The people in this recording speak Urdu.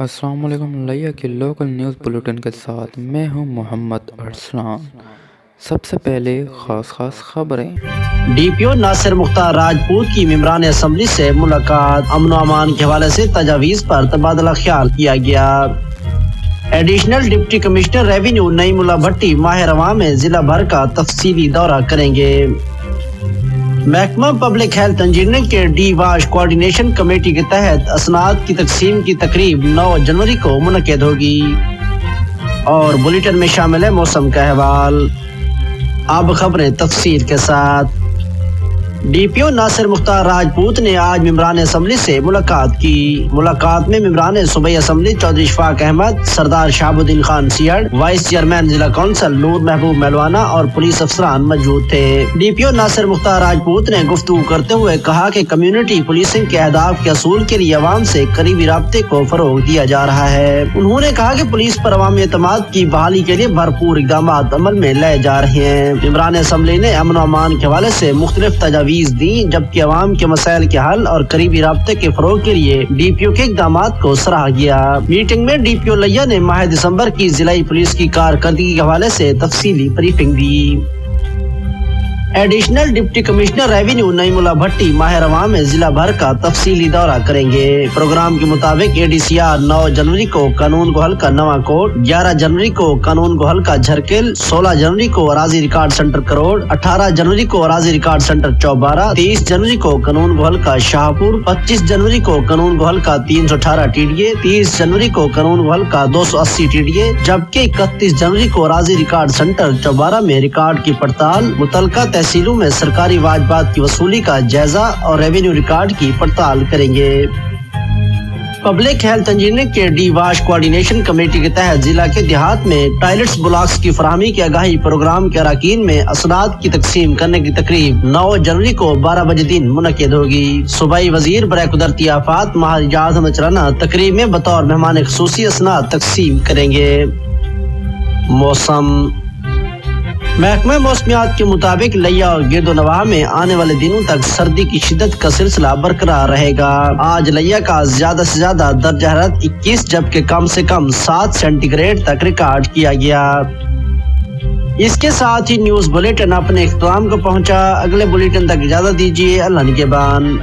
السلام علیکم لیا کے لوکل نیوز بلیٹن کے ساتھ میں ہوں محمد ارسلان۔ سب سے پہلے خاص خبریں۔ ڈی پی او ناصر مختار راجپوت کی ممبران اسمبلی سے ملاقات، امن و امان کے حوالے سے تجاویز پر تبادلہ خیال کیا گیا۔ ایڈیشنل ڈپٹی کمشنر ریونیو نعیم اللہ بھٹی ماہ رواں میں ضلع بھر کا تفصیلی دورہ کریں گے۔ محکمہ پبلک ہیلتھ انجینئرنگ کے ڈی واش کوارڈینیشن کمیٹی کے تحت اسناد کی تقسیم کی تقریب 9 جنوری کو منعقد ہوگی۔ اور بلیٹن میں شامل ہے موسم کا احوال۔ اب خبریں تفصیل کے ساتھ۔ ڈی پی او ناصر مختار راجپوت نے آج ممبران اسمبلی سے ملاقات کی۔ ملاقات میں ممبران صوبائی اسمبلی چودھری اشفاق احمد، سردار شہاب الدین خان سیڑ، وائس چیئرمین ضلع کونسل نور محبوب مہلوانہ اور پولیس افسران موجود تھے۔ ڈی پی او ناصر مختار راجپوت نے گفتگو کرتے ہوئے کہا کہ کمیونٹی پولیسنگ کے اہداف کے حصول کے لیے عوام سے قریبی رابطے کو فروغ دیا جا رہا ہے۔ انہوں نے کہا کہ پولیس پر عوامی اعتماد کی بحالی کے لیے بھرپور اقدامات عمل میں لائے جا رہے ہیں۔ ممبران اسمبلی نے امن و امان کے حوالے سے مختلف تجاویز دی، جبکہ عوام کے مسائل کے حل اور قریبی رابطے کے فروغ کے لیے ڈی پی او کے اقدامات کو سراہا گیا۔ میٹنگ میں ڈی پی او لیا نے ماہ دسمبر کی ضلعی پولیس کی کارکردگی کے حوالے سے تفصیلی بریفنگ دی۔ ایڈیشنل ڈپٹی کمشنر ریونیو نعیم اللہ بھٹی ماہ رواں میں ضلع بھر کا تفصیلی دورہ کریں گے۔ پروگرام کے مطابق اے ڈی سی آر 9 جنوری کو قانون گوہل کا نواں کوٹ، 11 جنوری کو قانون گوہل کا جھرکل، 16 جنوری کو اراضی ریکارڈ سینٹر کروڑ، 18 جنوری کو اراضی ریکارڈ سینٹر چوبارہ، 30 جنوری کو قانون گوہل کا شاہپور، 25 جنوری کو قانون گوہل کا 318 ٹی ڈی اے، 30 جنوری کو قانون گوہل کا 280 ٹی ڈی اے، جبکہ 31 جنوری کو اراضی ریکارڈ سینٹر چوبارہ میں ریکارڈ کی پڑتال، متعلقہ تحصیلوں میں سرکاری واجبات کی وصولی کا جائزہ اور ریونیو ریکارڈ کی پڑتال کریں گے۔ پبلک ہیلتھ انجینئرنگ کے ڈی واش کوارڈینیشن کمیٹی کے تحت ضلع کے دیہات میں ٹوائلٹس بلاکس کی فراہمی کے آگاہی پروگرام کے اراکین میں اسناد کی تقسیم کرنے کی تقریب 9 جنوری کو 12 بجے دن منعقد ہوگی۔ صوبائی وزیر برائے قدرتی آفات مہاراجہ احمد چرانہ تقریب میں بطور مہمان خصوصی اسناد تقسیم کریں گے۔ موسم۔ محکمہ موسمیات کے مطابق لیا اور گرد و نواح میں آنے والے دنوں تک سردی کی شدت کا سلسلہ برقرار رہے گا۔ آج لیا کا زیادہ سے زیادہ درجہ حرارت 21 جبکہ کم سے کم 7 سینٹی گریڈ تک ریکارڈ کیا گیا۔ اس کے ساتھ ہی نیوز بلیٹن اپنے اختتام کو پہنچا۔ اگلے بلیٹن تک اجازت دیجیے۔ اللہ نگہبان۔